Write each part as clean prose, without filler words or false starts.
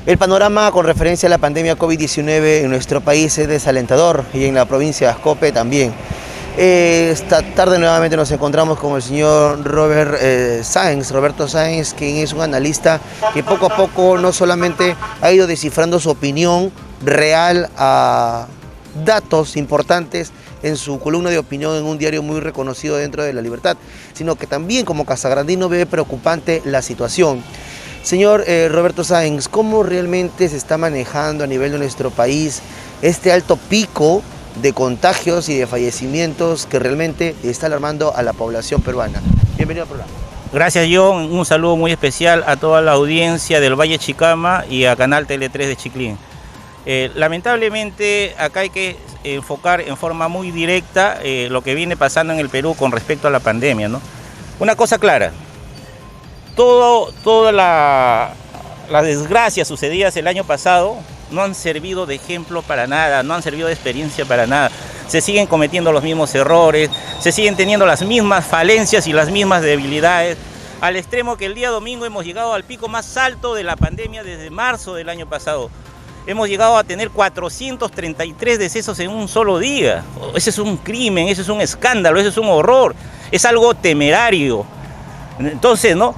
El panorama con referencia a la pandemia COVID-19 en nuestro país es desalentador y en la provincia de Ascope también. Esta tarde nuevamente nos encontramos con el señor Roberto Sáenz, quien es un analista que poco a poco no solamente ha ido descifrando su opinión real a datos importantes en su columna de opinión en un diario muy reconocido dentro de La Libertad, sino que también como casagrandino ve preocupante la situación. Señor Roberto Sáenz, ¿cómo realmente se está manejando a nivel de nuestro país este alto pico de contagios y de fallecimientos que realmente está alarmando a la población peruana? Bienvenido al programa. Gracias, John. Un saludo muy especial a toda la audiencia del Valle Chicama y a Canal Tele 3 de Chiclín. Lamentablemente acá hay que enfocar en forma muy directa lo que viene pasando en el Perú con respecto a la pandemia, ¿no? Una cosa clara, toda la desgracia sucedidas el año pasado no han servido de ejemplo para nada, no han servido de experiencia para nada. Se siguen cometiendo los mismos errores, se siguen teniendo las mismas falencias y las mismas debilidades, al extremo que el día domingo hemos llegado al pico más alto de la pandemia desde marzo del año pasado. Hemos llegado a tener 433 decesos en un solo día. Ese es un crimen, ese es un escándalo, ese es un horror, es algo temerario. Entonces, ¿no?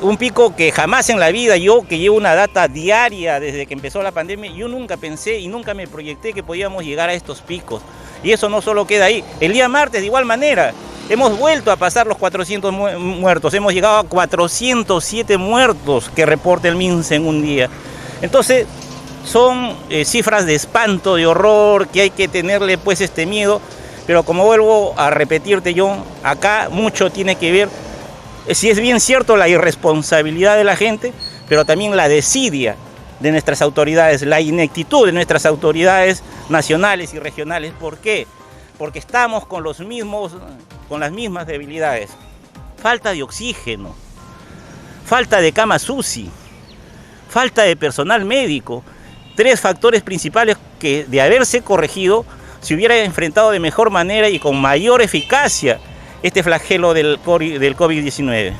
Un pico que jamás en la vida, yo que llevo una data diaria desde que empezó la pandemia, yo nunca pensé y nunca me proyecté que podíamos llegar a estos picos. Y eso no solo queda ahí. El día martes, de igual manera, hemos vuelto a pasar los 400 muertos. Hemos llegado a 407 muertos que reporta el MINSA en un día. Entonces, son cifras de espanto, de horror, que hay que tenerle pues miedo. Pero como vuelvo a repetirte, John, acá mucho tiene que ver. Sí, es bien cierto la irresponsabilidad de la gente, pero también la desidia de nuestras autoridades, la ineptitud de nuestras autoridades nacionales y regionales. ¿Por qué? Porque estamos con las mismas debilidades. Falta de oxígeno, falta de camas UCI, falta de personal médico. 3 factores principales que, de haberse corregido, se hubiera enfrentado de mejor manera y con mayor eficacia este flagelo del COVID-19.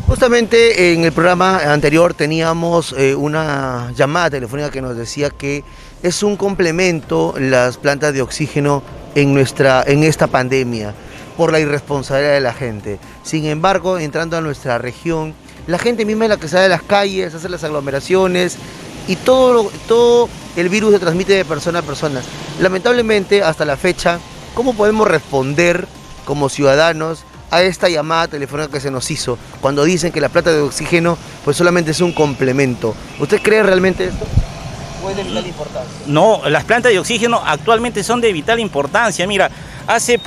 Justamente en el programa anterior teníamos una llamada telefónica que nos decía que es un complemento las plantas de oxígeno en esta pandemia por la irresponsabilidad de la gente. Sin embargo, entrando a nuestra región, la gente misma es la que sale a las calles, hace las aglomeraciones y todo el virus se transmite de persona a persona. Lamentablemente, hasta la fecha, ¿cómo podemos responder como ciudadanos a esta llamada telefónica que se nos hizo cuando dicen que la planta de oxígeno pues solamente es un complemento? ¿Usted cree realmente esto? ¿O es de vital importancia? No, las plantas de oxígeno actualmente son de vital importancia. Mira, hace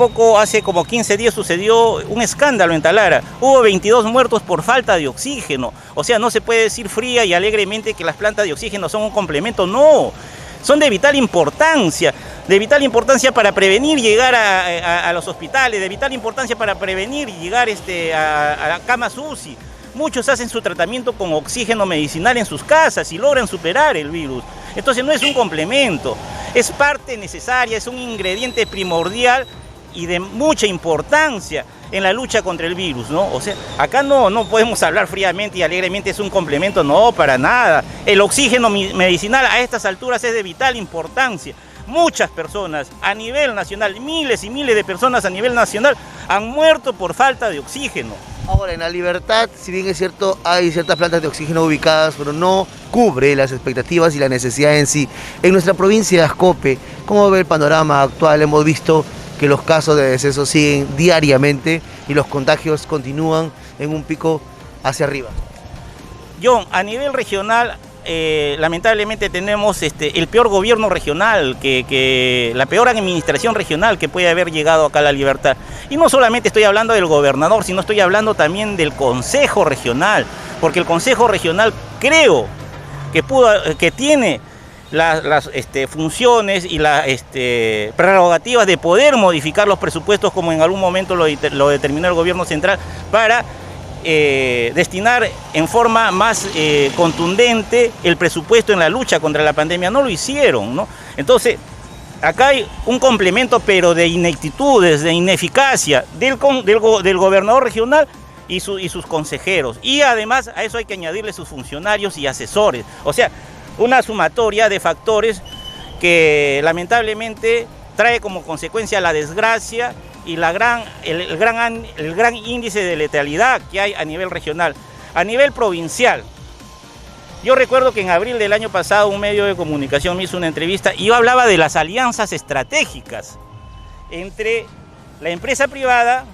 como 15 días sucedió un escándalo en Talara. Hubo 22 muertos por falta de oxígeno. O sea, no se puede decir fría y alegremente que las plantas de oxígeno son un complemento. No, son de vital importancia para prevenir llegar a los hospitales, de vital importancia para prevenir llegar a la camas UCI. Muchos hacen su tratamiento con oxígeno medicinal en sus casas y logran superar el virus. Entonces no es un complemento, es parte necesaria, es un ingrediente primordial y de mucha importancia en la lucha contra el virus, ¿no? O sea, acá no podemos hablar fríamente y alegremente es un complemento, no, para nada. El oxígeno medicinal a estas alturas es de vital importancia. Muchas personas a nivel nacional, miles y miles de personas a nivel nacional han muerto por falta de oxígeno. Ahora, en La Libertad, si bien es cierto, hay ciertas plantas de oxígeno ubicadas, pero no cubre las expectativas y la necesidad en sí. En nuestra provincia de Ascope, ¿cómo ve el panorama actual? Hemos visto que los casos de decesos siguen diariamente y los contagios continúan en un pico hacia arriba. John, a nivel regional, lamentablemente tenemos el peor gobierno regional, la peor administración regional que puede haber llegado acá a La Libertad. Y no solamente estoy hablando del gobernador, sino estoy hablando también del Consejo Regional, porque el Consejo Regional creo que tiene las funciones y las prerrogativas de poder modificar los presupuestos como en algún momento lo determinó el gobierno central para destinar en forma más contundente el presupuesto en la lucha contra la pandemia. No lo hicieron, ¿no? Entonces, acá hay un complemento, pero de ineptitudes, de ineficacia del gobernador regional y sus consejeros. Y además a eso hay que añadirle sus funcionarios y asesores. O sea, una sumatoria de factores que lamentablemente trae como consecuencia la desgracia y el gran índice de letalidad que hay a nivel regional. A nivel provincial, yo recuerdo que en abril del año pasado un medio de comunicación me hizo una entrevista y yo hablaba de las alianzas estratégicas entre la empresa privada,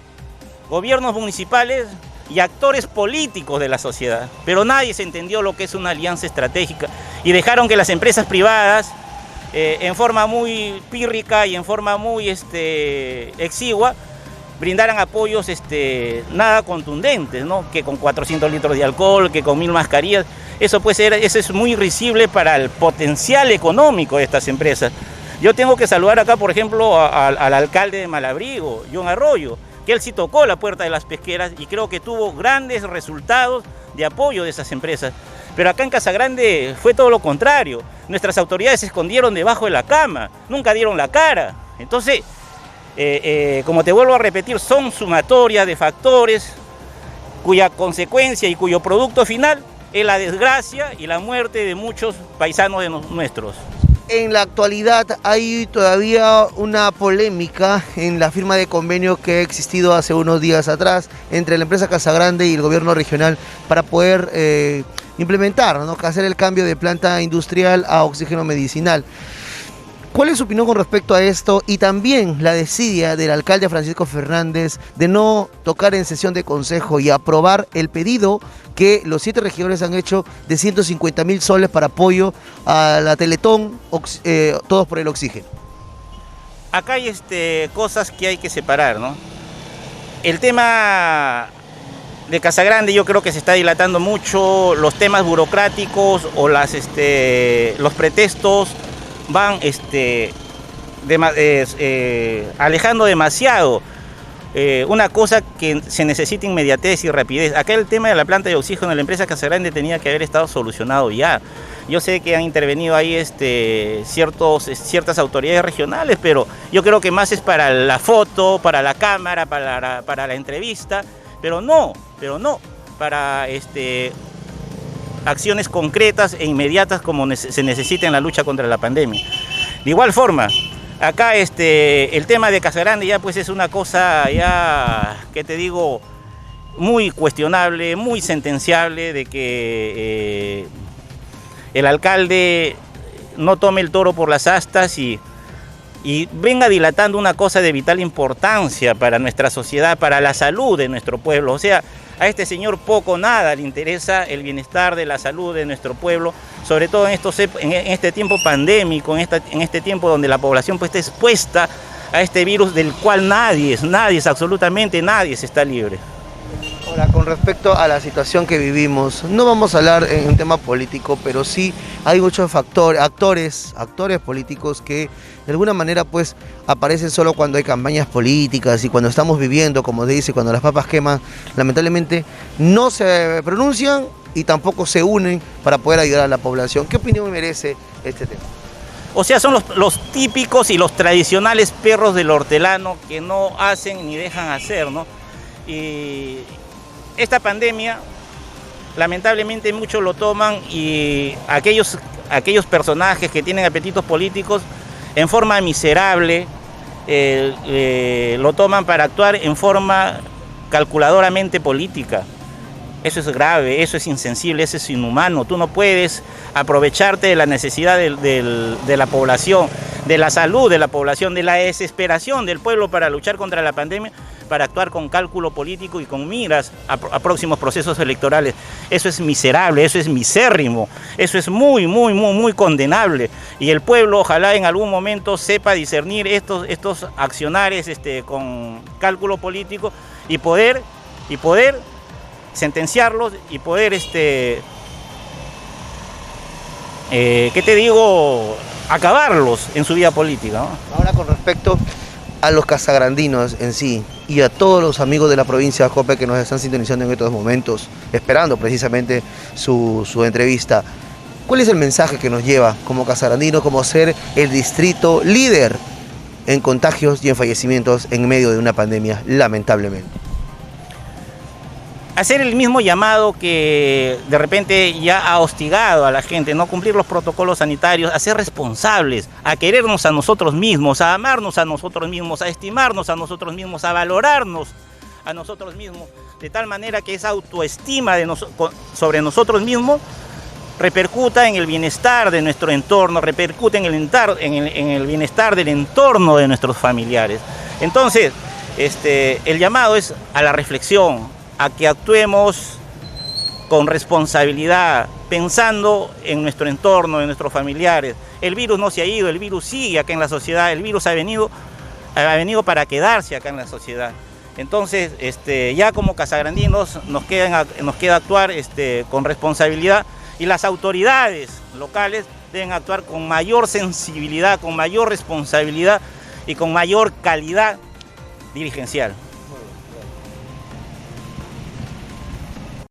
gobiernos municipales y actores políticos de la sociedad. Pero nadie se entendió lo que es una alianza estratégica y dejaron que las empresas privadas, en forma muy pírrica y en forma muy exigua, brindaran apoyos nada contundentes, ¿no? Que con 400 litros de alcohol, que con 1000 mascarillas. Eso es muy risible para el potencial económico de estas empresas. Yo tengo que saludar acá, por ejemplo, al alcalde de Malabrigo, John Arroyo, que él sí tocó la puerta de las pesqueras y creo que tuvo grandes resultados de apoyo de esas empresas. Pero acá en Casagrande fue todo lo contrario. Nuestras autoridades se escondieron debajo de la cama, nunca dieron la cara. Entonces, como te vuelvo a repetir, son sumatoria de factores cuya consecuencia y cuyo producto final es la desgracia y la muerte de muchos paisanos nuestros. En la actualidad hay todavía una polémica en la firma de convenio que ha existido hace unos días atrás entre la empresa Casagrande y el gobierno regional para poder implementar, ¿no?, hacer el cambio de planta industrial a oxígeno medicinal. ¿Cuál es su opinión con respecto a esto? Y también la desidia del alcalde Francisco Fernández de no tocar en sesión de consejo y aprobar el pedido que los 7 regidores han hecho de 150.000 soles para apoyo a la Teletón, Todos por el Oxígeno. Acá hay cosas que hay que separar, ¿no? El tema de Casagrande yo creo que se está dilatando mucho, los temas burocráticos o los pretextos van alejando demasiado una cosa que se necesita inmediatez y rapidez. Acá el tema de la planta de oxígeno de la empresa Casagrande tenía que haber estado solucionado ya. Yo sé que han intervenido ahí ciertas autoridades regionales, pero yo creo que más es para la foto, para la cámara, para la entrevista, pero no para acciones concretas e inmediatas como se necesita en la lucha contra la pandemia. De igual forma, acá el tema de Casagrande ya pues es una cosa ya, que te digo, muy cuestionable, muy sentenciable, de que el alcalde no tome el toro por las astas y venga dilatando una cosa de vital importancia para nuestra sociedad, para la salud de nuestro pueblo. O sea, a este señor poco o nada le interesa el bienestar de la salud de nuestro pueblo, sobre todo en este tiempo pandémico, en este tiempo donde la población pues está expuesta a este virus del cual absolutamente nadie se está libre. Ahora, con respecto a la situación que vivimos, no vamos a hablar en un tema político, pero sí hay muchos actores políticos que de alguna manera pues aparecen solo cuando hay campañas políticas y cuando estamos viviendo, como se dice, cuando las papas queman, lamentablemente no se pronuncian y tampoco se unen para poder ayudar a la población. ¿Qué opinión merece este tema? O sea, son los típicos y los tradicionales perros del hortelano que no hacen ni dejan hacer, ¿no? Y esta pandemia, lamentablemente muchos lo toman y aquellos personajes que tienen apetitos políticos en forma miserable lo toman para actuar en forma calculadoramente política. Eso es grave, eso es insensible, eso es inhumano. Tú no puedes aprovecharte de la necesidad de la población, de la salud de la población, de la desesperación del pueblo para luchar contra la pandemia, para actuar con cálculo político y con miras a próximos procesos electorales. Eso es miserable, eso es misérrimo, eso es muy condenable. Y el pueblo ojalá en algún momento sepa discernir estos accionares con cálculo político y poder sentenciarlos y poder, ¿qué te digo?, acabarlos en su vida política, ¿no? Ahora, con respecto a los casagrandinos en sí y a todos los amigos de la provincia de Jope que nos están sintonizando en estos momentos, esperando precisamente su entrevista, ¿cuál es el mensaje que nos lleva como casagrandinos, como ser el distrito líder en contagios y en fallecimientos en medio de una pandemia, lamentablemente? hacer el mismo llamado que de repente ya ha hostigado a la gente, no cumplir los protocolos sanitarios, a ser responsables, a querernos a nosotros mismos, a amarnos a nosotros mismos, a estimarnos a nosotros mismos, a valorarnos a nosotros mismos, de tal manera que esa autoestima sobre nosotros mismos repercuta en el bienestar de nuestro entorno, repercute en el bienestar del entorno de nuestros familiares. Entonces, el llamado es a la reflexión, a que actuemos con responsabilidad, pensando en nuestro entorno, en nuestros familiares. El virus no se ha ido, el virus sigue acá en la sociedad, el virus ha venido para quedarse acá en la sociedad. Entonces, ya como casagrandinos nos queda actuar con responsabilidad, y las autoridades locales deben actuar con mayor sensibilidad, con mayor responsabilidad y con mayor calidad dirigencial.